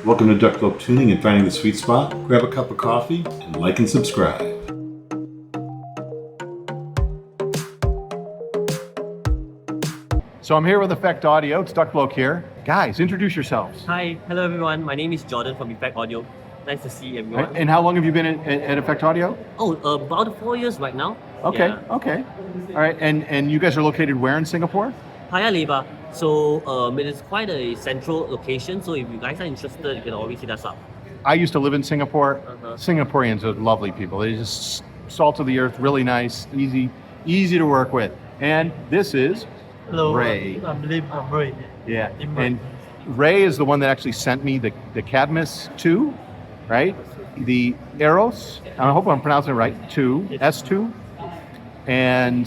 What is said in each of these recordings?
Welcome to Duck Club Tuning and Finding the Sweet Spot. Grab a cup of coffee and like and subscribe. So I'm here with Effect Audio. It's Duck Bloke here. Guys, introduce yourselves. Hi, hello everyone. My name is Jordon from Effect Audio. Nice to see everyone. And how long have you been at Effect Audio? Oh, about 4 years right now. Okay, Yeah. okay. All right, and you guys are located where in Singapore? Paya Lebar. So it is quite a central location. So if you guys are interested, you can always hit us up. I used to live in Singapore. Uh-huh. Singaporeans are lovely people. They're just salt of the earth, really nice, easy to work with. And this is Hello, Ray. I'm Ray. Yeah, Lim. and Ray is the one that actually sent me the Cadmus 2, right? The Eros, I hope I'm pronouncing it right, 2, Yes. S2, and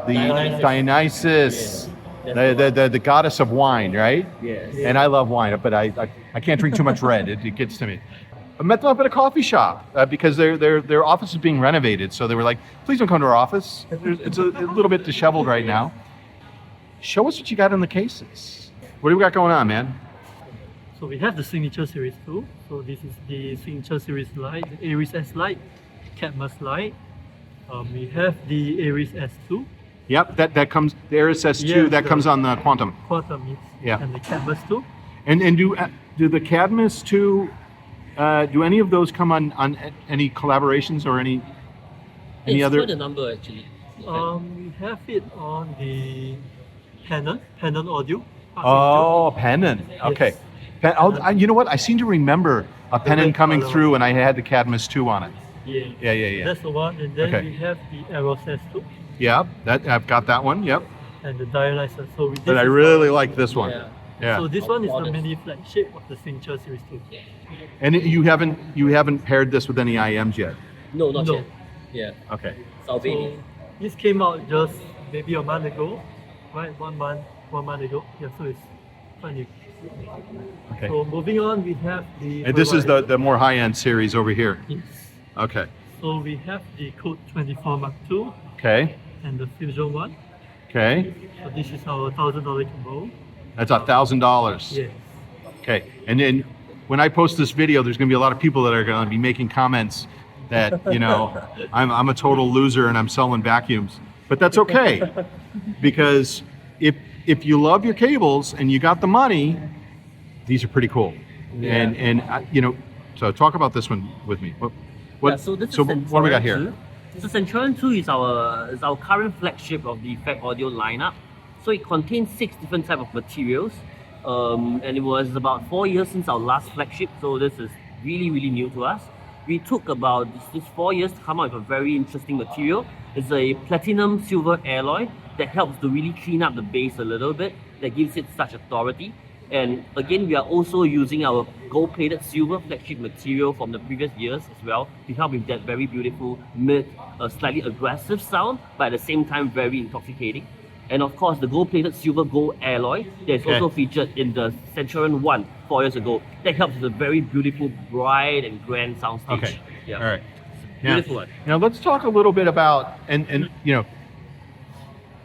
the Dionysus. Dionysus, That's the goddess of wine, right? Yes. And I love wine, but I can't drink too much red. It gets to me. I met them up at a coffee shop because their office is being renovated. So they were like, please don't come to our office. It's a little bit disheveled right now. Show us what you got in the cases. What do we got going on, man? So we have the Signature Series 2. So this is the Signature Series light, the Aries S light, Cadmus light. We have the Aries S2, Yep, that comes, the Aries S2, Yeah, that comes on the Quantum. Quantum is, Yeah. and the Cadmus 2. And do the Cadmus 2, do any of those come on any collaborations or any It's other? quite a number actually. We have it on the Canon Audio. Oh, Pennant. Okay. You know what? I seem to remember a Pennant red coming color. through, and I had the Cadmus 2 on it. Yeah. Yeah. That's the one. And then Okay. we have the Eros S2 Yeah, I've got that one. Yep. and the Dionysus. So this But I is really our- like this one. Yeah. Yeah. So this one is the Honest. mini flagship of the Signature Series 2. And you haven't paired this with any IEMs yet. No, not No. yet. Yeah. Okay. Salvini. So this came out just maybe a month ago, right? One month ago. Yeah, so it's quite new. Okay. So moving on, we have the. And this is the more high-end series over here. Yes. Okay. So we have the Code 24 Mark II Okay. and the Fusion 1. Okay. So this is our $1,000 combo. That's $1,000. Yes. Okay. And then when I post this video, there's going to be a lot of people that are going to be making comments that, I'm a total loser and I'm selling vacuums. But that's okay, because if you love your cables and you got the money, these are pretty cool. Yeah. And so talk about this one with me. Yeah, so this is what do we got here? Centurion 2. So Centurion 2 is our current flagship of the Effect Audio lineup. So it contains 6 different types of materials. And it was about 4 years since our last flagship, so this is really, really new to us. We took about this 4 years to come up with a very interesting material. It's a platinum silver alloy that helps to really clean up the bass a little bit, that gives it such authority. And again, we are also using our gold-plated silver flagship material from the previous years as well to help with that very beautiful slightly aggressive sound, but at the same time very intoxicating. And of course, the gold-plated silver gold alloy that is also featured in the Centurion 1 4 years ago. That helps with a very beautiful, bright and grand sound stage. Okay. Yeah. All right. Beautiful one. Now let's talk a little bit about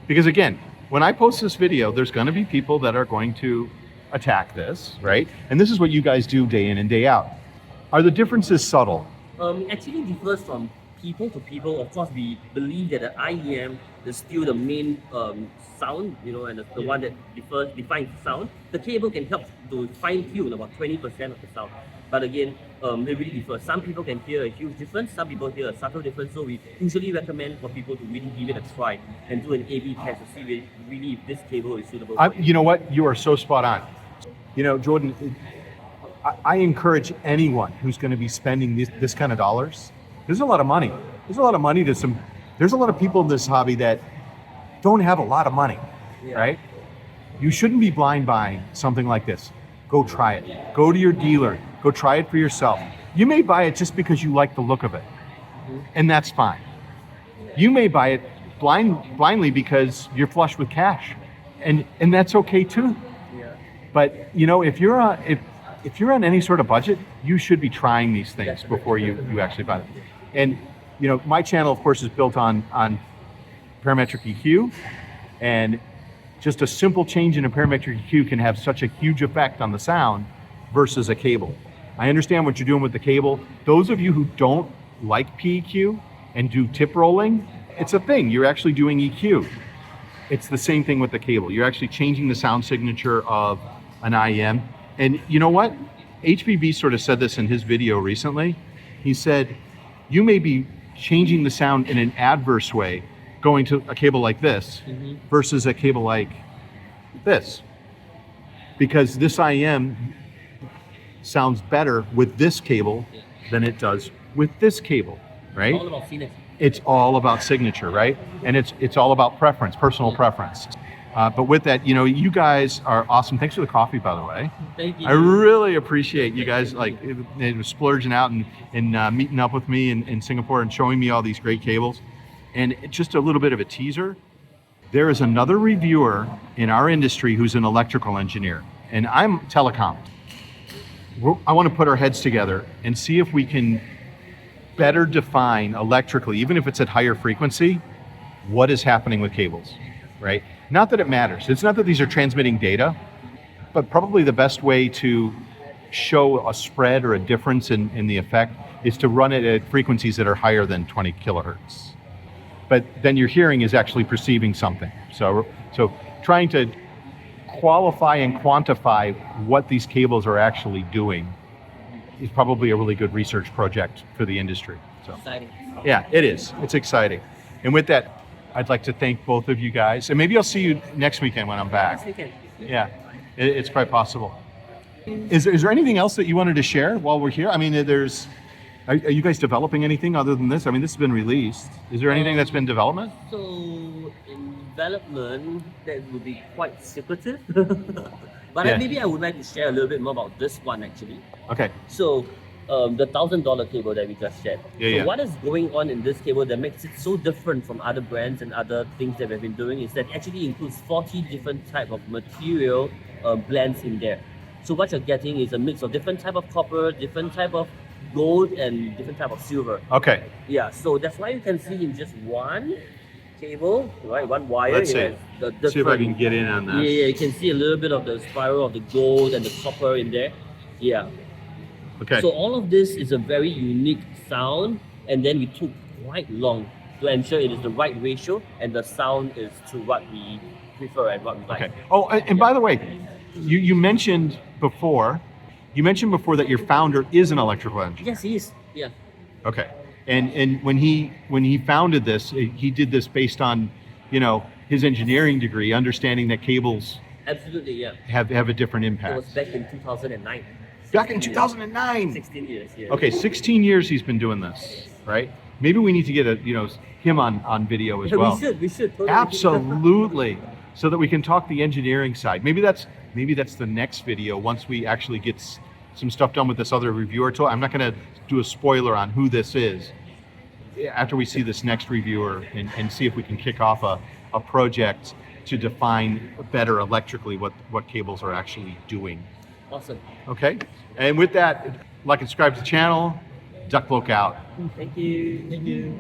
because again, when I post this video, there's going to be people that are going to attack this, right? And this is what you guys do day in and day out. Are the differences subtle? It actually differs from people to people. Of course, we believe that the IEM is still the main sound, and the one that defines sound. The cable can help to fine-tune about 20% of the sound. But again, they really differ. Some people can hear a huge difference, some people hear a subtle difference. So we usually recommend for people to really give it a try and do an A/B test to see really if this cable is suitable for you. You know what? You are so spot on. Jordan, I encourage anyone who's going to be spending this kind of dollars. There's a lot of money. There's a lot of money there's a lot of people in this hobby that don't have a lot of money, right? You shouldn't be blind buying something like this. Go try it. Go to your dealer. Go try it for yourself. You may buy it just because you like the look of it, and that's fine. You may buy it blindly because you're flush with cash, and that's okay too. Yeah. But if you're on any sort of budget, you should be trying these things before you actually buy them. And my channel, of course, is built on parametric EQ, and just a simple change in a parametric EQ can have such a huge effect on the sound versus a cable. I understand what you're doing with the cable. Those of you who don't like PEQ and do tip rolling, it's a thing. You're actually doing EQ. It's the same thing with the cable. You're actually changing the sound signature of an IEM. And you know what? HBB sort of said this in his video recently. He said, you may be changing the sound in an adverse way, going to a cable like this versus a cable like this. Because this IEM sounds better with this cable than it does with this cable, right? All about signature. It's all about signature, right? And it's all about preference, personal preference. But with that, you know, you guys are awesome. Thanks for the coffee, by the way. Thank you. I really appreciate you guys splurging out and meeting up with me in Singapore and showing me all these great cables. And just a little bit of a teaser. There is another reviewer in our industry who's an electrical engineer, and I'm telecom. I want to put our heads together and see if we can better define electrically, even if it's at higher frequency, what is happening with cables, right? Not that it matters. It's not that these are transmitting data, but probably the best way to show a spread or a difference in the effect is to run it at frequencies that are higher than 20 kilohertz. But then your hearing is actually perceiving something. So trying to qualify and quantify what these cables are actually doing is probably a really good research project for the industry. So Exciting. yeah, it is. It's exciting. And with that, I'd like to thank both of you guys. And maybe I'll see you next weekend when I'm back. Yeah, it's quite possible. Is there anything else that you wanted to share while we're here? I mean, are you guys developing anything other than this? I mean, this has been released. Is there anything that's been development? So in development, that would be quite secretive. But Yeah. maybe I would like to share a little bit more about this one actually. Okay. So the $1,000 cable that we just shared. Yeah, so yeah. what is going on in this cable that makes it so different from other brands and other things that we've been doing is that it actually includes 40 different type of material blends in there. So what you're getting is a mix of different type of copper, different type of gold, and different type of silver. Okay. Yeah, so that's why you can see in just one cable, right, one wire. Let's it see. has the See if I different- can get in on this. Yeah, you can see a little bit of the spiral of the gold and the copper in there. Yeah. Okay. So all of this is a very unique sound, and then we took quite long to ensure it is the right ratio and the sound is to what we prefer and what we like. Okay. Oh, and by the way, you mentioned before that your founder is an electrical engineer. Yes, he is. Yeah. Okay. And when he founded this, he did this based on, you know, his engineering degree, understanding that cables Absolutely, yeah. have a different It impact. was back in 2009. Back in 16 years. 2009. 16 years, yeah. Okay, 16 years he's been doing this, right? Maybe we need to get him on video as Yeah, well. we should. Totally. Absolutely. So that we can talk the engineering side. Maybe that's the next video once we actually get some stuff done with this other reviewer tool. I'm not going to do a spoiler on who this is. After we see this next reviewer and see if we can kick off a project to define better electrically what cables are actually doing. Awesome. Okay? And with that, like and subscribe to the channel. Duck Bloke out. Thank you.